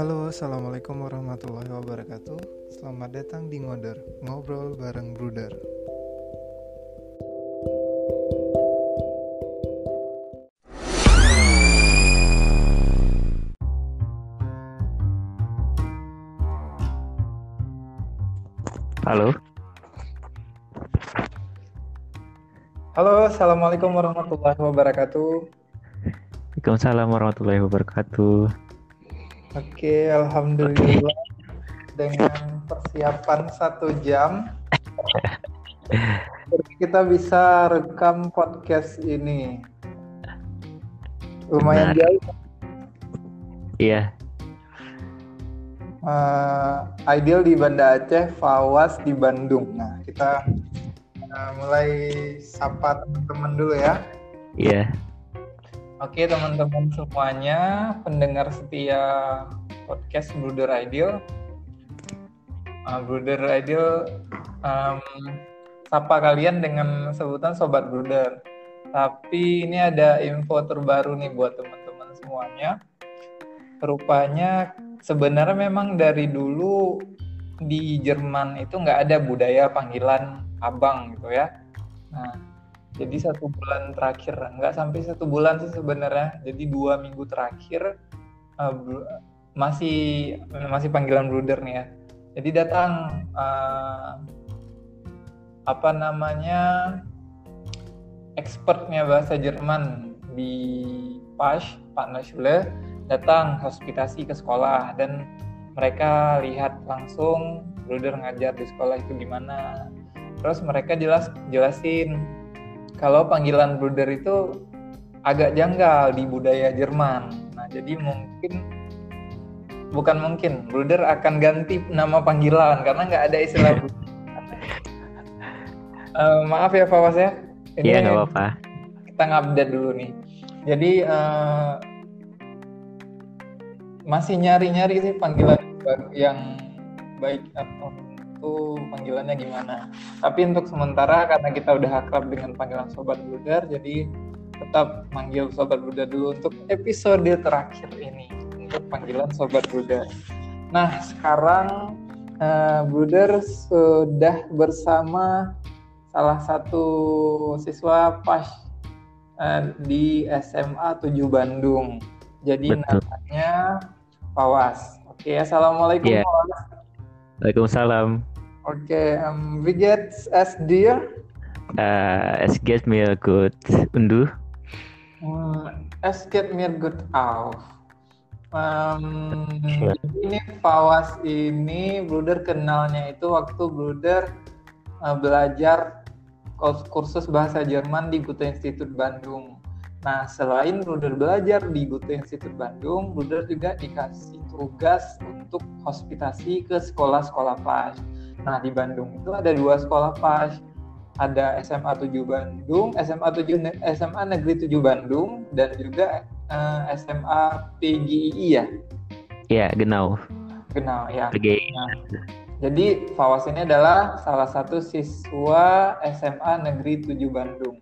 Halo, assalamualaikum warahmatullahi wabarakatuh. Selamat datang di Ngoder, ngobrol bareng Bruder. Halo, Halo, assalamualaikum warahmatullahi wabarakatuh. Waalaikumsalam warahmatullahi wabarakatuh. Oke, alhamdulillah dengan persiapan 1 jam kita bisa rekam podcast ini. Lumayan Benar. jauh. Iya, Ideal di Banda Aceh, Fawas di Bandung. Nah, kita mulai sapa teman-teman dulu ya. iya. Oke teman-teman semuanya, pendengar setia podcast Bruder Ideal. Bruder Ideal sapa kalian dengan sebutan Sobat Bruder. Tapi ini ada info terbaru nih buat teman-teman semuanya. Rupanya sebenarnya memang dari dulu di Jerman itu nggak ada budaya panggilan abang gitu ya. Nah, jadi 1 bulan terakhir, nggak sampai 1 bulan sih sebenarnya. Jadi 2 minggu terakhir masih panggilan bruder nih ya. Jadi datang expertnya bahasa Jerman di PASH, Pak Nashle, datang hospitasi ke sekolah dan mereka lihat langsung bruder ngajar di sekolah itu gimana. Terus mereka jelasin kalau panggilan bruder itu agak janggal di budaya Jerman. Nah, jadi bruder akan ganti nama panggilan karena nggak ada istilah bruder. Maaf ya Fawas ya. Iya, nggak apa-apa. Kita ngupdate dulu nih. Jadi masih nyari-nyari sih panggilan yang baik atau itu panggilannya gimana. Tapi untuk sementara karena kita udah akrab dengan panggilan Sobat Bruder, jadi tetap manggil Sobat Bruder dulu untuk episode terakhir ini untuk panggilan Sobat Bruder. Nah sekarang Bruder sudah bersama salah satu siswa PASH di SMA 7 Bandung. Jadi Betul. namanya Fawas. Oke, assalamualaikum Iya. Fawas. Waalaikumsalam. Okay, wie geht's es dir? Es geht mir gut. Und du? Es geht mir gut auch. Ini Fawas ini Bruder kenalnya itu waktu Bruder belajar kursus bahasa Jerman di Goethe Institut Bandung. Nah, selain Bruder belajar di Goethe Institut Bandung, Bruder juga dikasih tugas untuk hospitasi ke sekolah-sekolah PASH. Nah, di Bandung itu ada 2 sekolah PASH. Ada SMA 7 Bandung, SMA Negeri 7 Bandung, dan juga SMA PGII ya? Iya, genau ya. PGI. Nah, jadi Fawas ini adalah salah satu siswa SMA Negeri 7 Bandung.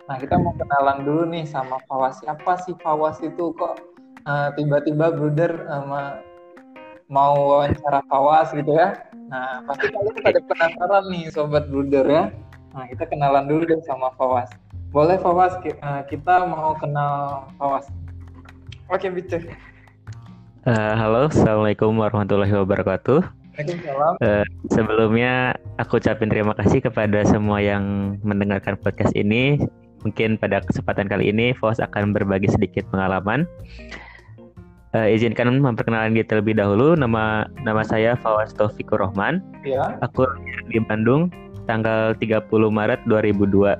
Nah, kita mau kenalan dulu nih sama Fawas. Siapa sih Fawas itu? Kok tiba-tiba Bruder mau wawancara Fawas gitu ya? Nah, pasti kalian pada penasaran nih Sobat Bruder ya. Nah, kita kenalan dulu deh sama Fawas. Boleh Fawas, kita mau kenal Fawas. Oke, bicara. Halo, assalamualaikum warahmatullahi wabarakatuh. Waalaikumsalam. Sebelumnya aku ucapin terima kasih kepada semua yang mendengarkan podcast ini. Mungkin pada kesempatan kali ini Fawas akan berbagi sedikit pengalaman. Izinkan memperkenalkan diri terlebih dahulu. Nama saya Fawas Taufikur Rahman. Ya. Aku di Bandung tanggal 30 Maret 2002. Wah,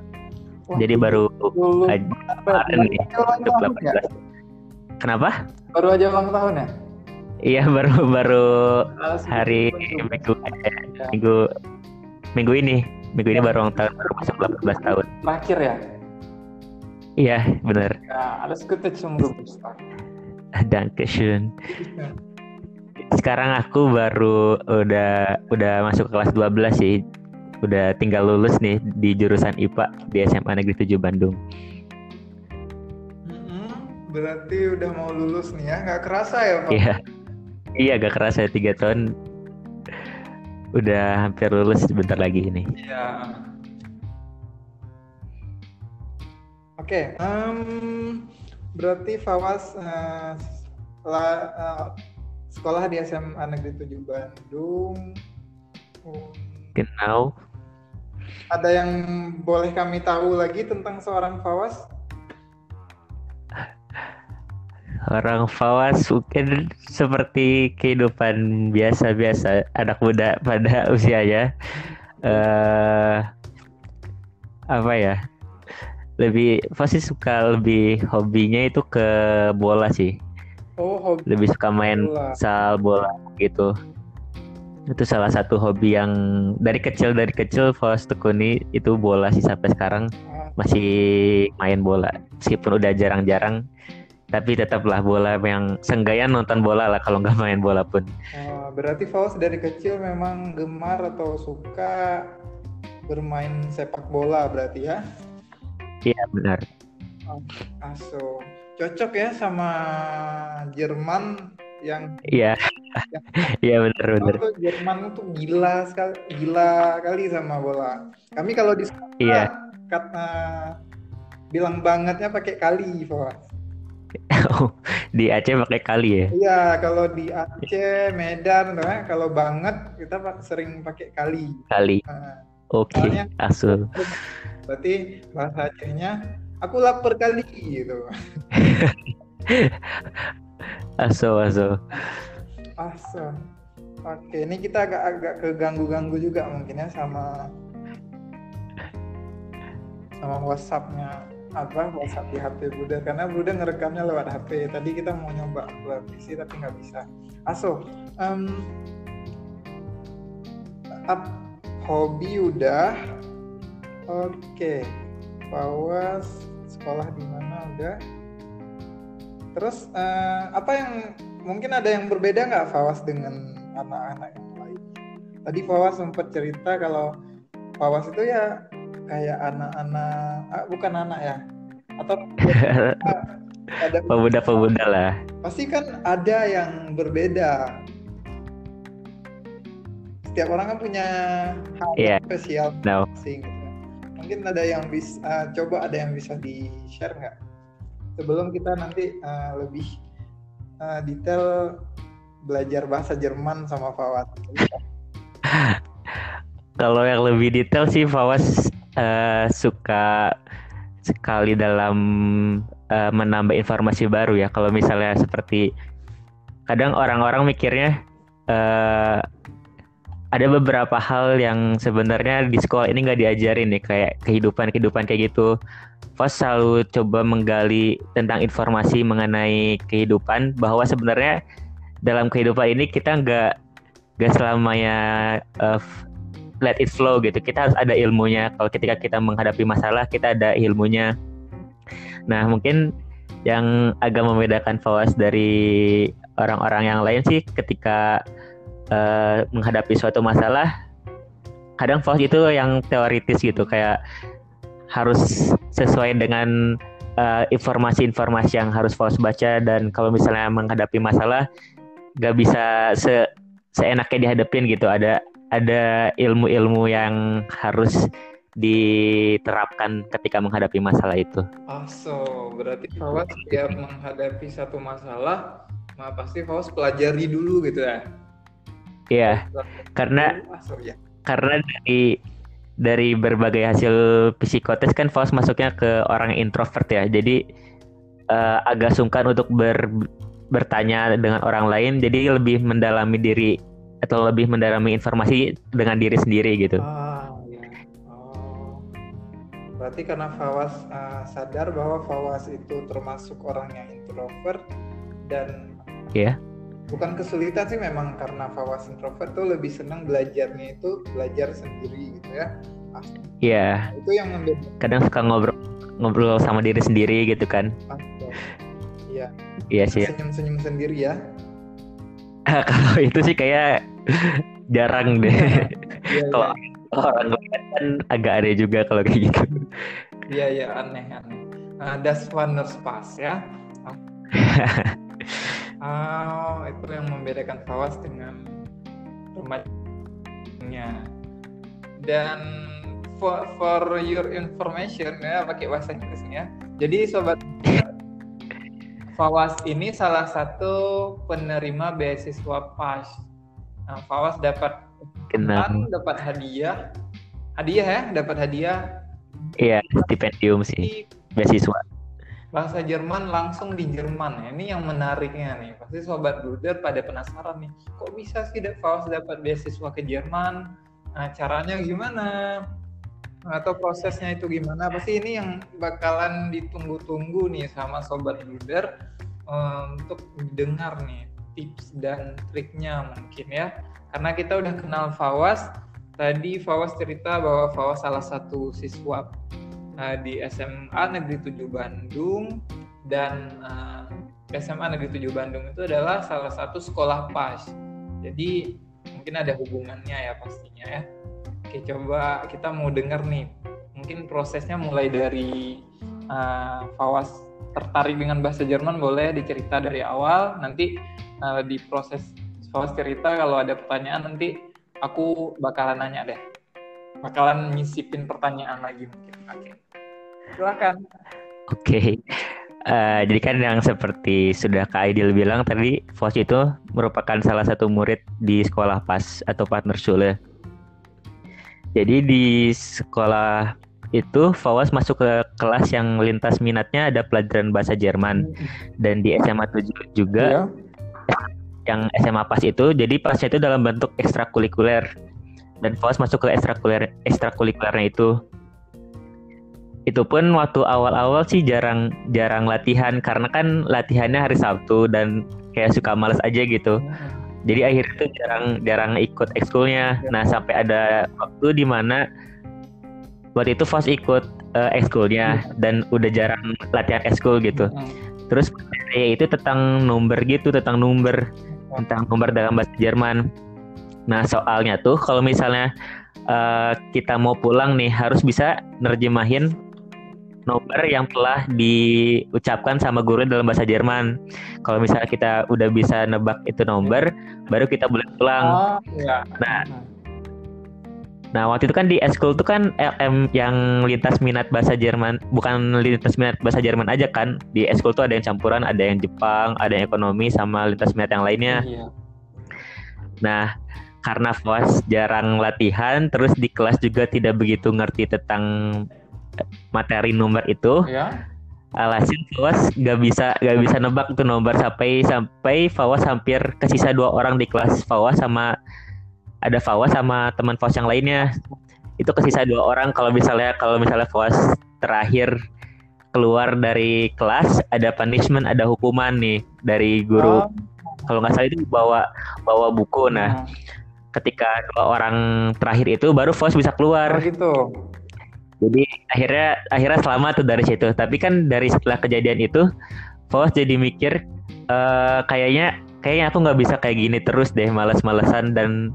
jadi baru kemarin nih. Kenapa? Baru aja ulang tahun ya? Iya, baru hari minggu ini baru ulang tahun, baru masuk 18 tahun. Terakhir ya? Iya, benar. Ya, alles Gute zum Geburtstag. Dankeschön. Sekarang aku baru udah masuk kelas 12 sih. Udah tinggal lulus nih di jurusan IPA di SMA Negeri 7 Bandung. Berarti udah mau lulus nih ya, nggak kerasa ya Pak? Iya, Iya, gak kerasa 3 tahun. Udah hampir lulus bentar lagi ini. Iya. Oke, berarti Fawas sekolah di SMA Negeri 7 Bandung. Genau. Ada yang boleh kami tahu lagi tentang seorang Fawas? Orang Fawas mungkin seperti kehidupan biasa-biasa anak muda pada usianya. Apa ya? Pasti suka lebih hobinya itu ke bola sih. Oh, hobi. Lebih suka main futsal bola gitu. Itu salah satu hobi yang dari kecil Fawas tekuni itu bola sih, sampai sekarang masih main bola. Meskipun udah jarang-jarang, tapi tetaplah bola, yang seenggaknya nonton bola lah kalau nggak main bola pun. Berarti Fawas dari kecil memang gemar atau suka bermain sepak bola berarti ya? Iya, benar. So cocok ya sama Jerman yang iya benar. Jerman itu gila kali sama bola. Kami kalau di sekolah bilang bangetnya pakai kali, Fawas. Di Aceh pakai kali ya? Iya, kalau di Aceh, Medan, kalau banget kita sering pakai kali. Oke, asul. Berarti bahasa Acehnya aku lapar kali gitu. Aso. Oke, ini kita agak keganggu juga mungkin ya sama WhatsApp-nya, WhatsApp di HP Bruder, karena Bruder ngerekamnya lewat HP. Tadi kita mau nyoba lewat PC tapi nggak bisa. Hobi udah. Oke. Fawas sekolah di mana udah. Terus apa yang mungkin ada yang berbeda nggak Fawas dengan anak-anak yang lain? Tadi Fawas sempat cerita kalau Fawas itu ya kayak anak-anak, bukan anak ya, atau ada pemuda lah. Pasti kan ada yang berbeda. Setiap orang kan punya hal spesial masing. Mungkin ada yang bisa ada yang bisa di-share nggak? Sebelum kita nanti lebih detail belajar bahasa Jerman sama Fawas. Kalau yang lebih detail sih Fawas suka sekali dalam menambah informasi baru ya. Kalau misalnya seperti kadang orang-orang mikirnya ada beberapa hal yang sebenarnya di sekolah ini nggak diajarin nih, kayak kehidupan kayak gitu. Fawas selalu coba menggali tentang informasi mengenai kehidupan, bahwa sebenarnya dalam kehidupan ini kita nggak selamanya let it flow gitu. Kita harus ada ilmunya. Kalau ketika kita menghadapi masalah, kita ada ilmunya. Nah, mungkin yang agak membedakan Fawas dari orang-orang yang lain sih, ketika menghadapi suatu masalah, kadang Fawas itu yang teoritis gitu, kayak harus sesuai dengan informasi-informasi yang harus Fawas baca. Dan kalau misalnya menghadapi masalah, gak bisa seenaknya dihadapin gitu. Ada ilmu-ilmu yang harus diterapkan ketika menghadapi masalah itu. Berarti Fawas setiap menghadapi satu masalah, pasti Fawas pelajari dulu gitu ya? Iya, karena dari berbagai hasil psikotes kan Fawas masuknya ke orang yang introvert ya. Jadi agak sungkan untuk bertanya dengan orang lain. Jadi lebih mendalami diri atau lebih mendalami informasi dengan diri sendiri gitu. Berarti karena Fawas sadar bahwa Fawas itu termasuk orang yang introvert dan bukan kesulitan sih, memang karena Fawas introvert tuh lebih senang belajarnya itu belajar sendiri gitu ya. Iya. Itu yang membedakan. Kadang suka ngobrol sama diri sendiri gitu kan. Iya. Iya sih. Senyum-senyum sendiri ya. Kalau itu sih kayak jarang deh. Kalau orang lain kan agak aneh juga kalau kayak gitu. Iya, aneh. Das Wonders Pass ya. Itu yang membedakan FAWAS dengan remajanya. Dan for your information ya, pakai bahasa Inggrisnya. Jadi sobat, FAWAS ini salah satu penerima beasiswa PAS. Nah, FAWAS dapat hadiah ya, dapat hadiah. Iya, stipendium sih, beasiswa. Bahasa Jerman langsung di Jerman. Ya. Ini yang menariknya nih. Pasti sobat Bruder pada penasaran nih. Kok bisa sih FAWAS dapat beasiswa ke Jerman? Nah, caranya gimana? Atau prosesnya itu gimana? Pasti ini yang bakalan ditunggu-tunggu nih sama sobat Bruder untuk dengar nih tips dan triknya mungkin ya. Karena kita udah kenal FAWAS. Tadi FAWAS cerita bahwa FAWAS salah satu siswa di SMA Negeri 7 Bandung, dan SMA Negeri 7 Bandung itu adalah salah satu sekolah PAS. Jadi mungkin ada hubungannya ya pastinya ya. Oke, coba kita mau dengar nih. Mungkin prosesnya mulai dari FAWAS tertarik dengan bahasa Jerman, boleh dicerita dari awal. Nanti di proses FAWAS cerita, kalau ada pertanyaan nanti aku bakalan nanya deh. Bakalan nyisipin pertanyaan lagi mungkin. Oke. Silakan. Oke. Jadi kan yang seperti sudah Kak Aidil bilang tadi, FAWAS itu merupakan salah satu murid di sekolah PAS atau Partnerschule. Jadi di sekolah itu FAWAS masuk ke kelas yang lintas minatnya ada pelajaran bahasa Jerman. Dan di SMA 7 juga yang SMA PAS itu, jadi PAS itu dalam bentuk ekstrakurikuler. Dan FAWAS masuk ke ekstrakurikulernya itu. Itu pun waktu awal-awal sih jarang latihan, karena kan latihannya hari Sabtu dan kayak suka malas aja gitu. Jadi akhirnya tuh jarang ikut ekskulnya. Nah, sampai ada waktu di mana waktu itu FAWAS ikut ekskulnya dan udah jarang latihan ekskul gitu. Terus itu tentang number dalam bahasa Jerman. Nah, soalnya tuh kalau misalnya kita mau pulang nih harus bisa nerjemahin nomor yang telah diucapkan sama guru dalam bahasa Jerman. Kalau misalnya kita udah bisa nebak itu nomor, baru kita boleh pulang. Nah, waktu itu kan di eskul tuh kan LM yang lintas minat bahasa Jerman, bukan lintas minat bahasa Jerman aja kan. Di eskul tuh ada yang campuran, ada yang Jepang, ada yang ekonomi, sama lintas minat yang lainnya. Nah, karena FAWAS jarang latihan, terus di kelas juga tidak begitu ngerti tentang materi nomor itu, alhasil FAWAS gak bisa nebak itu nomor sampai FAWAS hampir kesisa 2 orang di kelas. FAWAS sama teman FAWAS yang lainnya itu kesisa 2 orang. Kalau misalnya FAWAS terakhir keluar dari kelas, ada punishment, ada hukuman nih dari guru. Kalau nggak salah itu bawa buku. Nah, ketika 2 orang terakhir itu baru FAWAS bisa keluar. Gitu. Jadi akhirnya selamat tuh dari situ. Tapi kan dari setelah kejadian itu, FAWAS jadi mikir kayaknya aku nggak bisa kayak gini terus deh, malas-malasan, dan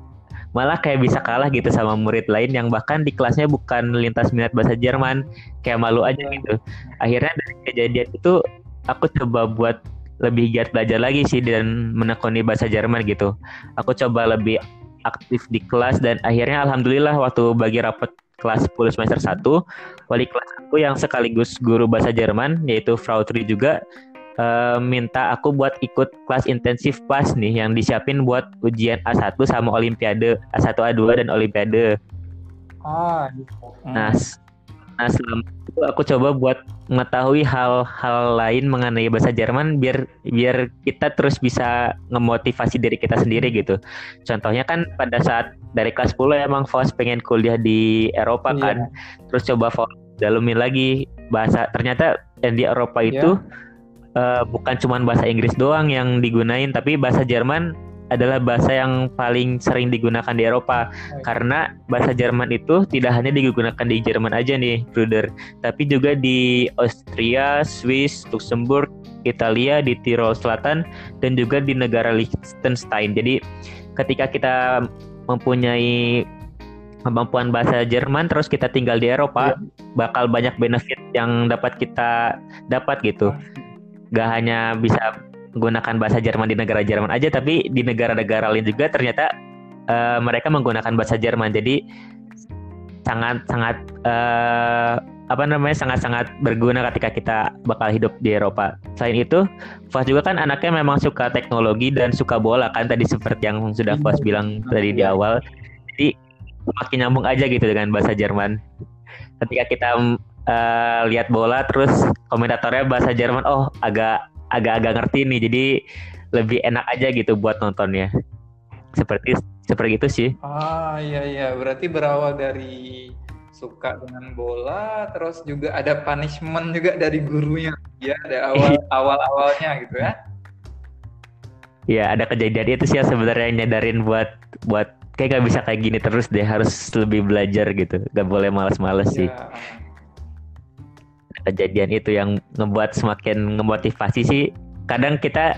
malah kayak bisa kalah gitu sama murid lain yang bahkan di kelasnya bukan lintas minat bahasa Jerman. Kayak malu aja gitu. Akhirnya dari kejadian itu aku coba buat lebih giat belajar lagi sih dan menekuni bahasa Jerman gitu. Aku coba lebih aktif di kelas, dan akhirnya alhamdulillah waktu bagi rapat kelas 10 semester 1, wali kelas aku yang sekaligus guru bahasa Jerman yaitu Frau Tri juga minta aku buat ikut kelas intensif PAS nih yang disiapin buat ujian A1 sama Olimpiade A1 A2 dan Olimpiade. Nah, selama itu aku coba buat mengetahui hal-hal lain mengenai bahasa Jerman biar kita terus bisa ngemotivasi diri kita sendiri gitu. Contohnya kan pada saat dari kelas 10 emang FAWAS pengen kuliah di Eropa kan. Terus coba FAWAS dalemin lagi bahasa. Ternyata di Eropa itu bukan cuma bahasa Inggris doang yang digunain, tapi bahasa Jerman adalah bahasa yang paling sering digunakan di Eropa. Karena bahasa Jerman itu tidak hanya digunakan di Jerman aja nih, Bruder, tapi juga di Austria, Swiss, Luxembourg, Italia, di Tirol Selatan, dan juga di negara Liechtenstein. Jadi ketika kita mempunyai kemampuan bahasa Jerman terus kita tinggal di Eropa, bakal banyak benefit yang dapat kita dapat gitu. Gak hanya bisa menggunakan bahasa Jerman di negara Jerman aja, tapi di negara-negara lain juga ternyata mereka menggunakan bahasa Jerman. Jadi sangat sangat berguna ketika kita bakal hidup di Eropa. Selain itu, Fas juga kan anaknya memang suka teknologi dan suka bola kan, tadi seperti yang sudah Fas bilang tadi di awal. Jadi makin nyambung aja gitu dengan bahasa Jerman. Ketika kita lihat bola terus komentatornya bahasa Jerman, agak-agak ngerti nih, jadi lebih enak aja gitu buat nontonnya. Seperti itu sih. Iya, berarti berawal dari suka dengan bola, terus juga ada punishment juga dari gurunya, ya ada awalnya gitu ya. Ya ada kejadian itu sih yang sebenarnya nyadarin buat kayak gak bisa kayak gini terus deh, harus lebih belajar gitu, gak boleh malas-malas sih. Kejadian itu yang ngebuat semakin ngemotivasi sih. Kadang kita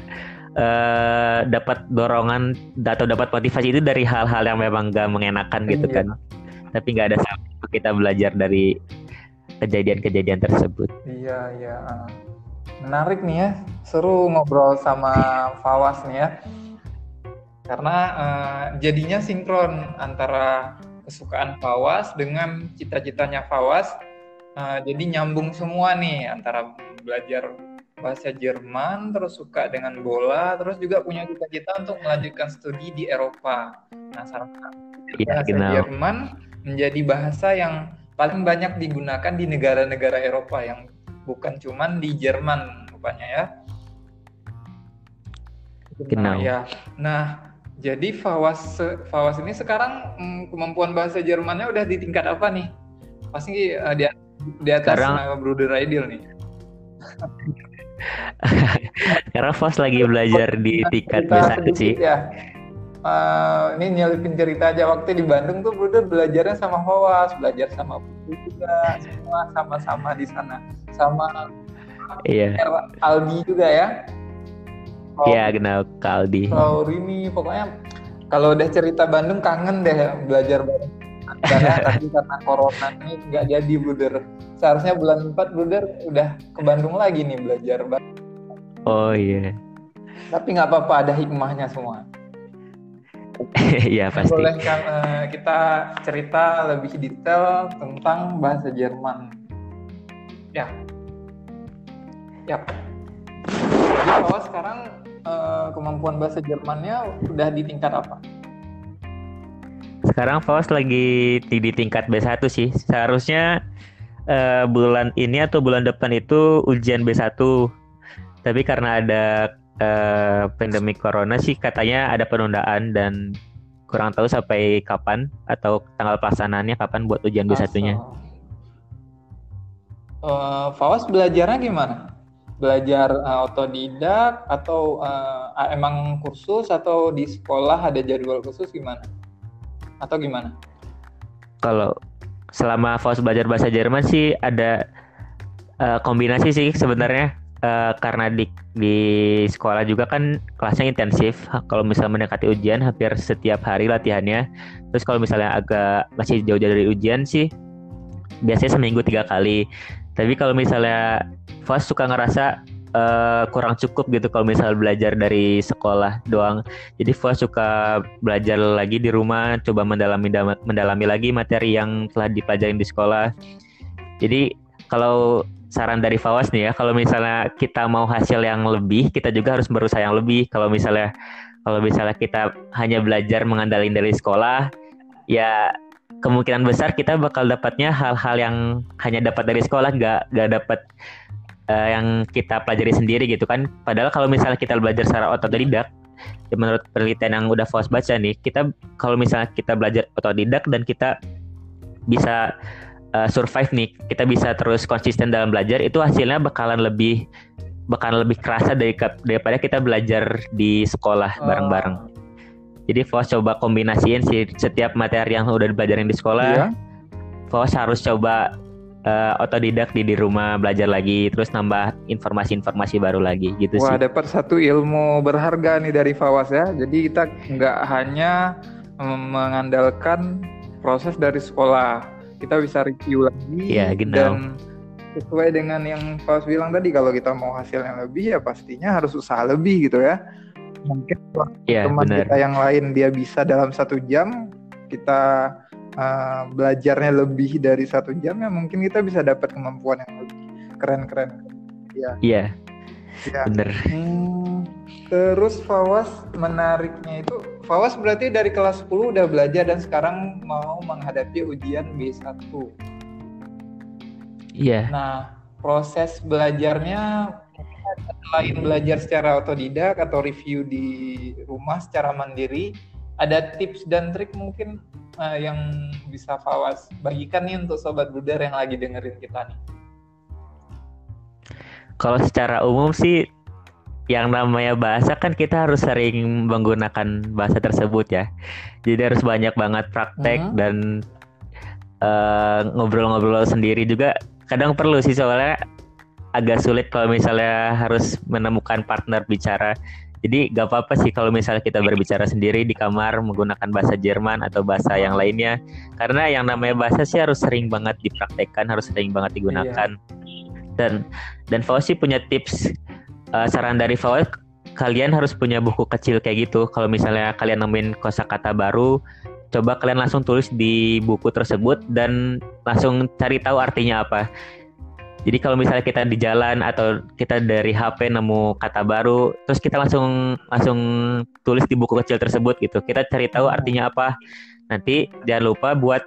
dapat dorongan atau dapat motivasi itu dari hal-hal yang memang gak mengenakan gitu kan, tapi gak ada salahnya kita belajar dari kejadian-kejadian tersebut. Iya, menarik nih ya, seru ngobrol sama Fawas nih ya, karena jadinya sinkron antara kesukaan Fawas dengan cita-citanya Fawas. Jadi nyambung semua nih, antara belajar bahasa Jerman, terus suka dengan bola, terus juga punya cita-cita untuk melanjutkan studi di Eropa. Nah, bahasa Jerman menjadi bahasa yang paling banyak digunakan di negara-negara Eropa yang bukan cuman di Jerman rupanya ya. Nah, jadi Fawas ini sekarang kemampuan bahasa Jermannya udah di tingkat apa nih? Pasti di atas Bruder Aidil nih. Karena Fawas lagi belajar di tingkat B1 sih. Ya. Ini nyelipin cerita aja, waktu di Bandung tuh Bruder belajarnya sama Fawas, belajar sama Putri juga, semua sama-sama di sana, sama Aldi juga ya. Iya, kenal Aldi. Rini, pokoknya kalau udah cerita Bandung kangen deh belajar bareng. Tapi karena corona ini nggak jadi Bruder. Seharusnya bulan 4 Bruder udah ke Bandung lagi nih belajar bareng. Oh iya. Tapi nggak apa-apa, ada hikmahnya semua. Iya pasti. Boleh kita cerita lebih detail tentang bahasa Jerman. Ya. Jadi bahwa sekarang kemampuan bahasa Jermannya udah di tingkat apa? Sekarang Fawas lagi di tingkat B1 sih. Seharusnya bulan ini atau bulan depan itu ujian B1. Tapi karena ada pandemi corona sih katanya ada penundaan, dan kurang tahu sampai kapan atau tanggal pelaksanaannya kapan buat ujian B1-nya. Fawas belajarnya gimana? Belajar otodidak atau emang kursus, atau di sekolah ada jadwal khusus gimana? Atau gimana? Kalau selama Fawas belajar bahasa Jerman sih ada kombinasi sih sebenarnya. Karena di sekolah juga kan kelasnya intensif. Kalau misalnya mendekati ujian hampir setiap hari latihannya. Terus kalau misalnya agak masih jauh dari ujian sih biasanya seminggu 3 kali. Tapi kalau misalnya Fawas suka ngerasa kurang cukup gitu kalau misalnya belajar dari sekolah doang. Jadi Fawas suka belajar lagi di rumah, coba mendalami lagi materi yang telah dipelajarin di sekolah. Jadi kalau saran dari Fawas nih ya, kalau misalnya kita mau hasil yang lebih, kita juga harus berusaha yang lebih. Kalau misalnya kita hanya belajar mengandalkan dari sekolah, ya kemungkinan besar kita bakal dapatnya hal-hal yang hanya dapat dari sekolah, nggak dapat yang kita pelajari sendiri gitu kan. Padahal kalau misalnya kita belajar secara otodidak, ya menurut penelitian yang udah Fawas baca nih, kalau misalnya kita belajar otodidak dan kita bisa survive nih, kita bisa terus konsisten dalam belajar, itu hasilnya bakalan lebih kerasa daripada kita belajar di sekolah bareng-bareng. Jadi Fawas coba kombinasiin sih setiap materi yang udah dipelajarin di sekolah. Fawas harus coba otodidak di rumah belajar lagi, terus nambah informasi-informasi baru lagi gitu sih. Wah, dapat satu ilmu berharga nih dari Fawas ya. Jadi kita nggak hanya mengandalkan proses dari sekolah, kita bisa review lagi dan sesuai dengan yang Faus bilang tadi, kalau kita mau hasil yang lebih ya pastinya harus usaha lebih gitu ya. Mungkin teman benar. kita yang lain dia bisa dalam 1 jam, kita belajarnya lebih dari 1 jam, ya mungkin kita bisa dapat kemampuan yang lebih keren-keren. Iya. Bener. Terus Fawas, menariknya itu Fawas berarti dari kelas 10 udah belajar dan sekarang mau menghadapi ujian B1. Iya. Nah, proses belajarnya selain belajar secara otodidak atau review di rumah secara mandiri, ada tips dan trik mungkin yang bisa Fawas bagikan nih untuk sobat Buder yang lagi dengerin kita nih. Kalau secara umum sih, yang namanya bahasa kan kita harus sering menggunakan bahasa tersebut ya. Jadi harus banyak banget praktek dan ngobrol-ngobrol sendiri juga kadang perlu sih, soalnya agak sulit kalau misalnya harus menemukan partner bicara. Jadi gak apa-apa sih kalau misalnya kita berbicara sendiri di kamar menggunakan bahasa Jerman atau bahasa yang lainnya. Karena yang namanya bahasa sih harus sering banget dipraktekkan, harus sering banget digunakan. Dan Fawas sih punya tips, saran dari Fawas, kalian harus punya buku kecil kayak gitu. Kalau misalnya kalian nemuin kosakata baru, coba kalian langsung tulis di buku tersebut dan langsung cari tahu artinya apa. Jadi kalau misalnya kita di jalan atau kita dari HP nemu kata baru, terus kita langsung tulis di buku kecil tersebut gitu. Kita cari tahu artinya apa. Nanti jangan lupa buat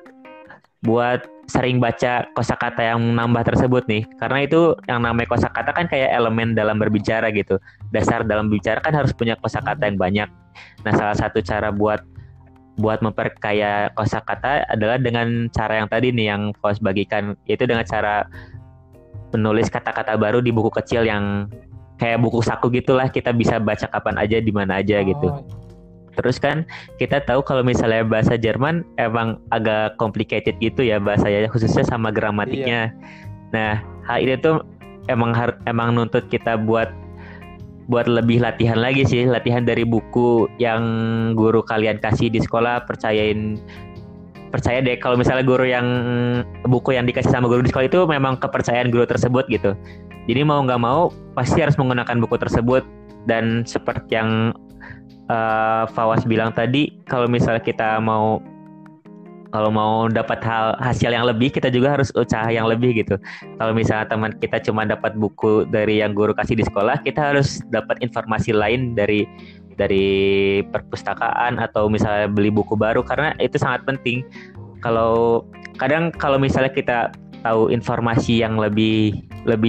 sering baca kosakata yang nambah tersebut nih. Karena itu yang namanya kosakata kan kayak elemen dalam berbicara gitu. Dasar dalam berbicara kan harus punya kosakata yang banyak. Nah, salah satu cara buat memperkaya kosakata adalah dengan cara yang tadi nih yang Faus bagikan, yaitu dengan cara menulis kata-kata baru di buku kecil yang kayak buku saku gitulah, kita bisa baca kapan aja di mana aja gitu. Terus kan kita tahu kalau misalnya bahasa Jerman emang agak complicated gitu ya bahasanya, khususnya sama gramatiknya. Nah, hal ini tuh emang nuntut kita buat lebih latihan lagi sih, latihan dari buku yang guru kalian kasih di sekolah. Percaya deh kalau misalnya buku yang dikasih sama guru di sekolah itu memang kepercayaan guru tersebut gitu. Jadi mau nggak mau pasti harus menggunakan buku tersebut. Dan seperti yang Fawas bilang tadi, kalau misalnya kita mau dapat hasil yang lebih, kita juga harus usaha yang lebih gitu. Kalau misalnya teman kita cuma dapat buku dari yang guru kasih di sekolah, kita harus dapat informasi lain dari perpustakaan atau misalnya beli buku baru, karena itu sangat penting. Kalau misalnya kita tahu informasi yang lebih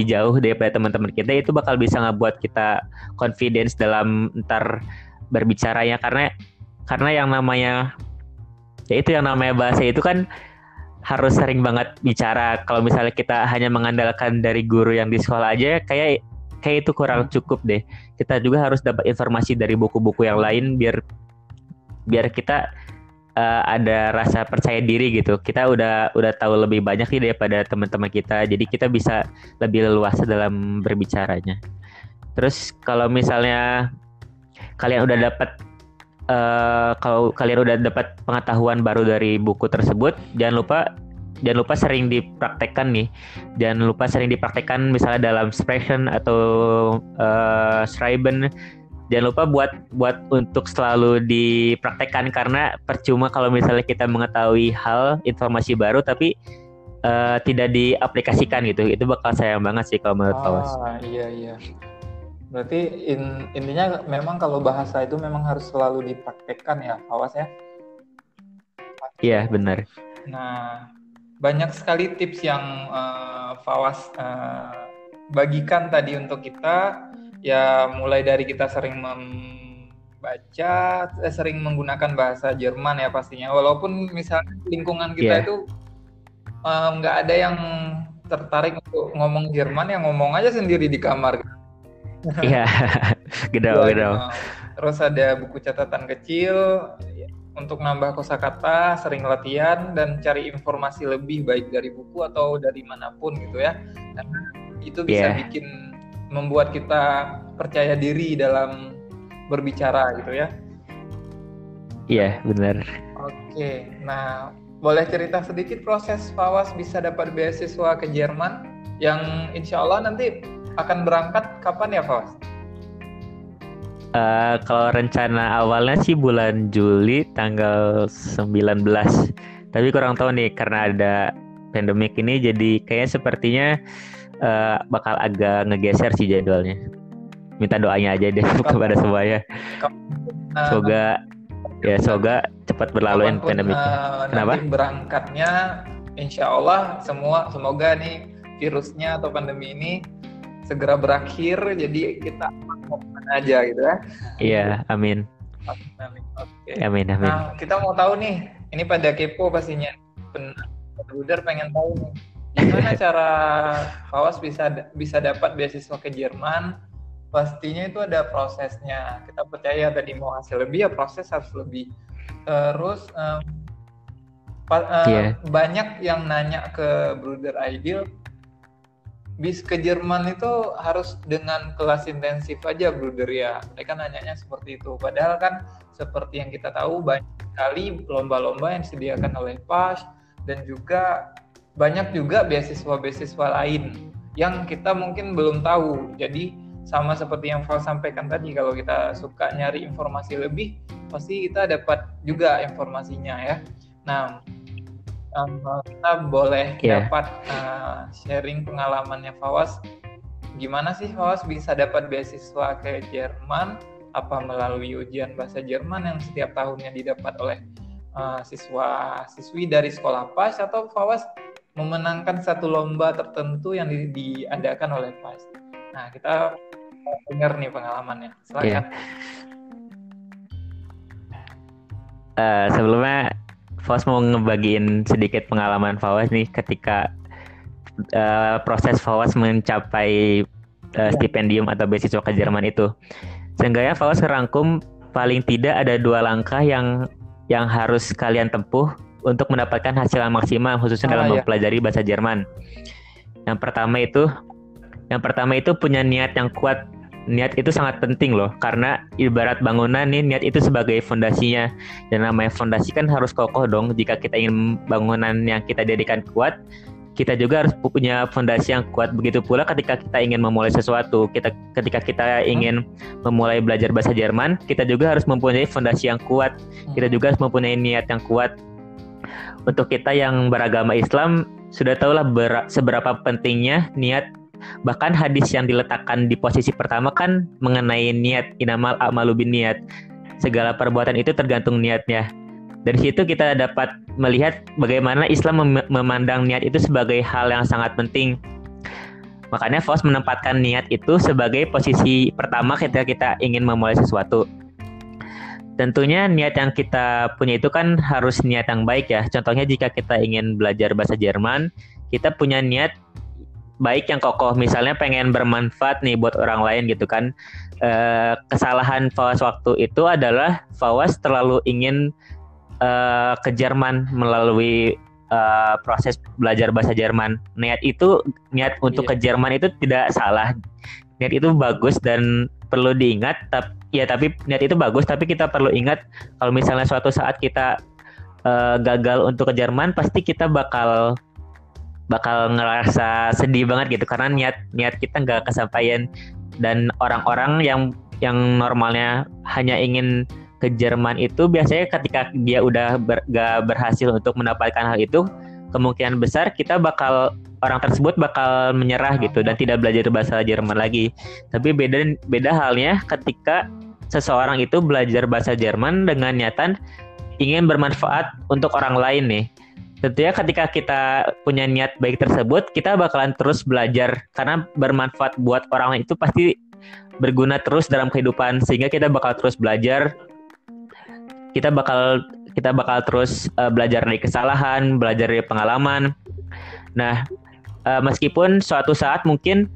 jauh daripada teman-teman kita, itu bakal bisa ngebuat kita confidence dalam ntar berbicaranya, karena yang namanya bahasa itu kan harus sering banget bicara. Kalau misalnya kita hanya mengandalkan dari guru yang di sekolah aja, kayak itu kurang cukup deh. Kita juga harus dapat informasi dari buku-buku yang lain biar kita ada rasa percaya diri gitu. Kita udah tahu lebih banyak nih daripada teman-teman kita. Jadi kita bisa lebih leluasa dalam berbicaranya. Terus kalau misalnya kalian udah dapat pengetahuan baru dari buku tersebut, jangan lupa sering dipraktekkan nih. Jangan lupa sering dipraktekkan misalnya dalam Sprechen atau Schreiben. Jangan lupa buat untuk selalu dipraktekkan, karena percuma kalau misalnya kita mengetahui informasi baru tapi tidak diaplikasikan gitu. Itu bakal sayang banget sih kalau menurut Fawas. Iya. Berarti intinya memang kalau bahasa itu memang harus selalu dipraktekkan ya, Fawas ya? Iya, benar. Nah, banyak sekali tips yang Fawas bagikan tadi untuk kita. Ya, mulai dari kita sering membaca, sering menggunakan bahasa Jerman ya pastinya. Walaupun misalnya lingkungan kita itu nggak ada yang tertarik untuk ngomong Jerman, ya ngomong aja sendiri di kamar. Iya, gedau. Terus ada buku catatan kecil untuk nambah kosakata, sering latihan dan cari informasi lebih baik dari buku atau dari manapun gitu ya. Karena itu bisa membuat kita percaya diri dalam berbicara gitu ya. Iya, benar. Oke, nah boleh cerita sedikit proses Fawas bisa dapat beasiswa ke Jerman? Yang insya Allah nanti akan berangkat kapan ya, Fawas? Kalau rencana awalnya sih bulan Juli tanggal 19. Tapi kurang tahu nih karena ada pandemik ini jadi kayaknya sepertinya bakal agak ngegeser sih jadwalnya. Minta doanya aja deh kepada semuanya. Semoga cepat berlalu pandemiknya. Kenapa? Nanti berangkatnya insya Allah semoga nih virusnya atau pandemi ini segera berakhir, jadi kita mau kemana aja gitu ya. Iya, amin. Okay. Amin. Nah, kita mau tahu nih, ini pada kepo pastinya, Bruder pengen tahu nih, gimana cara Fawas bisa dapat beasiswa ke Jerman. Pastinya itu ada prosesnya. Kita percaya tadi mau hasil lebih ya proses harus lebih. Terus banyak yang nanya ke Bruder Aidil, bis ke Jerman itu harus dengan kelas intensif aja, Bruder ya. Mereka nanyanya seperti itu. Padahal kan seperti yang kita tahu banyak sekali lomba-lomba yang disediakan oleh PAS dan juga banyak juga beasiswa-beasiswa lain yang kita mungkin belum tahu. Jadi sama seperti yang Fal sampaikan tadi, kalau kita suka nyari informasi lebih, pasti kita dapat juga informasinya ya. Nah, kita boleh dapat sharing pengalamannya Fawas. Gimana sih Fawas bisa dapat beasiswa ke Jerman? Apa melalui ujian bahasa Jerman yang setiap tahunnya didapat oleh siswa-siswi dari sekolah PAS, atau Fawas memenangkan satu lomba tertentu yang diadakan oleh PAS? Nah, kita dengar nih pengalamannya. Silakan. Sebelumnya Fawas mau ngebagiin sedikit pengalaman Fawas nih ketika proses Fawas mencapai stipendium atau beasiswa ke Jerman itu. Seenggaknya Fawas ngerangkum paling tidak ada 2 langkah yang harus kalian tempuh untuk mendapatkan hasil yang maksimal, khususnya dalam mempelajari bahasa Jerman. Yang pertama itu punya niat yang kuat. Niat itu sangat penting loh, karena ibarat bangunan nih, niat itu sebagai fondasinya. Dan namanya fondasi kan harus kokoh dong. Jika kita ingin bangunan yang kita dirikan kuat, kita juga harus punya fondasi yang kuat. Begitu pula ketika kita ingin memulai sesuatu, ketika kita ingin memulai belajar bahasa Jerman, kita juga harus mempunyai fondasi yang kuat. Kita juga harus mempunyai niat yang kuat. Untuk kita yang beragama Islam, sudah tahulah seberapa pentingnya niat. Bahkan hadis yang diletakkan di posisi pertama kan mengenai niat, inamal a'malu binniyat. Segala perbuatan itu tergantung niatnya. Dari situ kita dapat melihat bagaimana Islam memandang niat itu sebagai hal yang sangat penting. Makanya Fawas menempatkan niat itu sebagai posisi pertama ketika kita ingin memulai sesuatu. Tentunya niat yang kita punya itu kan harus niat yang baik ya. Contohnya jika kita ingin belajar bahasa Jerman, kita punya niat baik yang kokoh, misalnya pengen bermanfaat nih buat orang lain gitu kan. Kesalahan Fawas waktu itu adalah Fawas terlalu ingin ke Jerman melalui proses belajar bahasa Jerman. Niat untuk ke Jerman itu tidak salah. Niat itu bagus dan perlu diingat. Tapi niat itu bagus, tapi kita perlu ingat kalau misalnya suatu saat kita gagal untuk ke Jerman, pasti kita bakal ngerasa sedih banget gitu, karena niat kita nggak kesampaian. Dan orang-orang yang normalnya hanya ingin ke Jerman itu biasanya ketika dia udah gak berhasil untuk mendapatkan hal itu, kemungkinan besar orang tersebut bakal menyerah gitu dan tidak belajar bahasa Jerman lagi. Tapi beda halnya ketika seseorang itu belajar bahasa Jerman dengan niatan ingin bermanfaat untuk orang lain nih. Tentunya ketika kita punya niat baik tersebut, kita bakalan terus belajar, karena bermanfaat buat orang lain itu pasti berguna terus dalam kehidupan, sehingga kita bakal terus belajar. Kita bakal terus belajar dari kesalahan, belajar dari pengalaman. Nah, meskipun suatu saat mungkin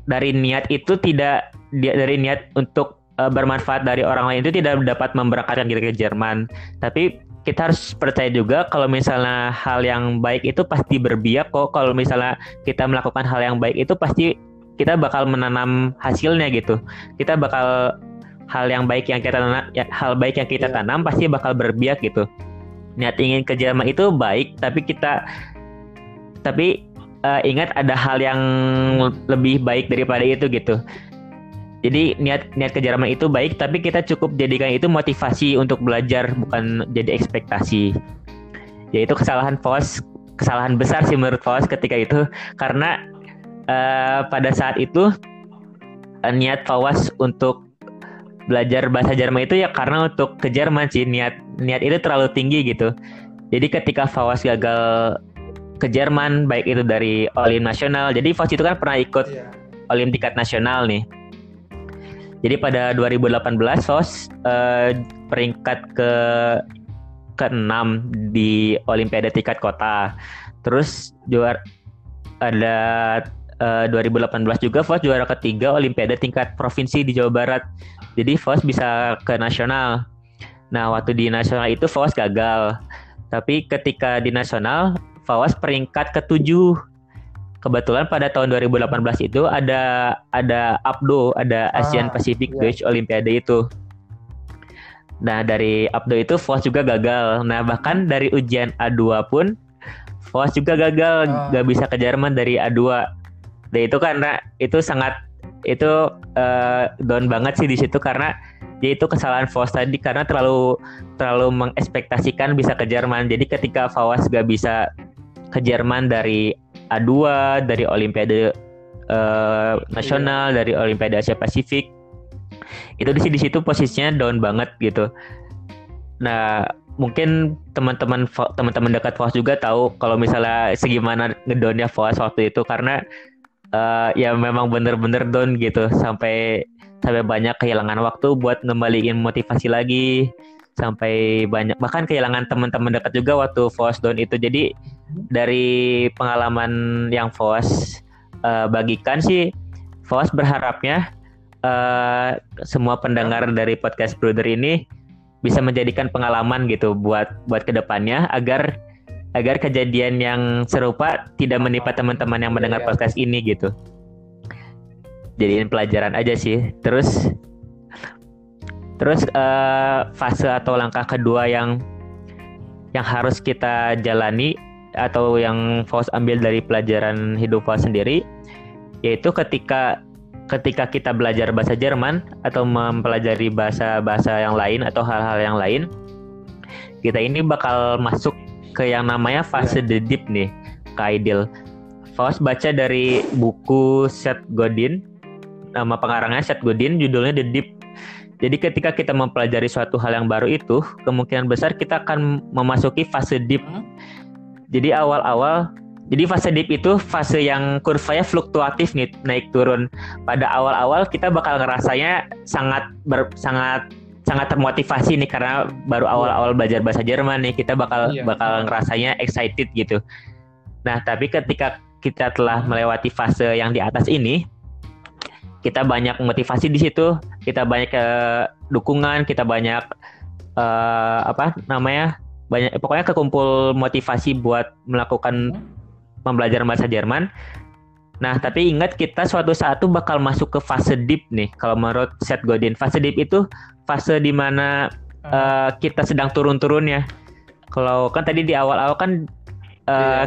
dari niat untuk bermanfaat dari orang lain itu tidak dapat memberangkatkan kita ke Jerman, tapi kita harus percaya juga kalau misalnya hal yang baik itu pasti berbiak kok. Kalau misalnya kita melakukan hal yang baik itu pasti kita bakal menanam hasilnya gitu. Hal baik yang kita tanam pasti bakal berbiak gitu. Niat ingin ke Jerman itu baik, tapi kita tapi ingat ada hal yang lebih baik daripada itu gitu. Jadi niat ke Jerman itu baik, tapi kita cukup jadikan itu motivasi untuk belajar, bukan jadi ekspektasi. Yaitu kesalahan besar sih menurut Fawas ketika itu, karena pada saat itu niat Fawas untuk belajar bahasa Jerman itu ya karena untuk ke Jerman sih, niat itu terlalu tinggi gitu. Jadi ketika Fawas gagal ke Jerman, baik itu dari Olim nasional, jadi Fawas itu kan pernah ikut Olim tingkat nasional nih. Jadi pada 2018 Fawas peringkat ke-6 di Olimpiade tingkat kota. Terus juara ada 2018 juga Fawas juara ketiga Olimpiade tingkat provinsi di Jawa Barat. Jadi Fawas bisa ke nasional. Nah, waktu di nasional itu Fawas gagal. Tapi ketika di nasional Fawas peringkat ke-7. Kebetulan pada tahun 2018 itu ada APDO, ada Asian Pacific Deutsch Olimpiade itu. Nah, dari APDO itu Fawas juga gagal. Nah, bahkan dari ujian A2 pun Fawas juga gagal, gak bisa ke Jerman dari A2. Dan itu karena itu down banget sih di situ, karena dia itu kesalahan Fawas tadi karena terlalu mengekspektasikan bisa ke Jerman. Jadi ketika Fawas gak bisa ke Jerman dari A2, dari Olimpiade nasional, dari Olimpiade Asia Pasifik, itu di situ posisinya down banget gitu. Nah, mungkin teman-teman dekat Fawas juga tahu kalau misalnya segimana ngedownnya Fawas waktu itu, karena ya memang bener-bener down gitu, sampai banyak kehilangan waktu buat ngembaliin motivasi lagi, sampai banyak bahkan kehilangan teman-teman dekat juga waktu Fawas down itu. Jadi dari pengalaman yang Fawas bagikan sih, Fawas berharapnya semua pendengar dari podcast Brother ini bisa menjadikan pengalaman gitu buat kedepannya, agar kejadian yang serupa tidak menimpa teman-teman yang mendengar podcast ini gitu. Jadiin pelajaran aja sih. Terus fase atau langkah kedua yang harus kita jalani atau yang Fawas ambil dari pelajaran hidup Fawas sendiri, yaitu ketika kita belajar bahasa Jerman atau mempelajari bahasa yang lain atau hal-hal yang lain, kita ini bakal masuk ke yang namanya fase The Deep nih, Kak Aidil. Fawas baca dari buku Seth Godin, nama pengarangnya Seth Godin, judulnya The Deep. Jadi ketika kita mempelajari suatu hal yang baru itu, kemungkinan besar kita akan memasuki fase deep. Jadi jadi fase deep itu fase yang kurvanya fluktuatif nih, naik turun. Pada awal-awal kita bakal ngerasanya sangat termotivasi nih, karena baru awal-awal belajar bahasa Jerman nih, kita bakal ngerasanya excited gitu. Nah, tapi ketika kita telah melewati fase yang di atas ini, kita banyak motivasi di situ, kita banyak dukungan, kita banyak banyak, pokoknya kekumpul motivasi buat melakukan pembelajaran bahasa Jerman. Nah, tapi ingat, kita suatu saat tuh bakal masuk ke fase deep nih. Kalau menurut Seth Godin, fase deep itu fase di mana kita sedang turun-turunnya. Kalau kan tadi di awal-awal kan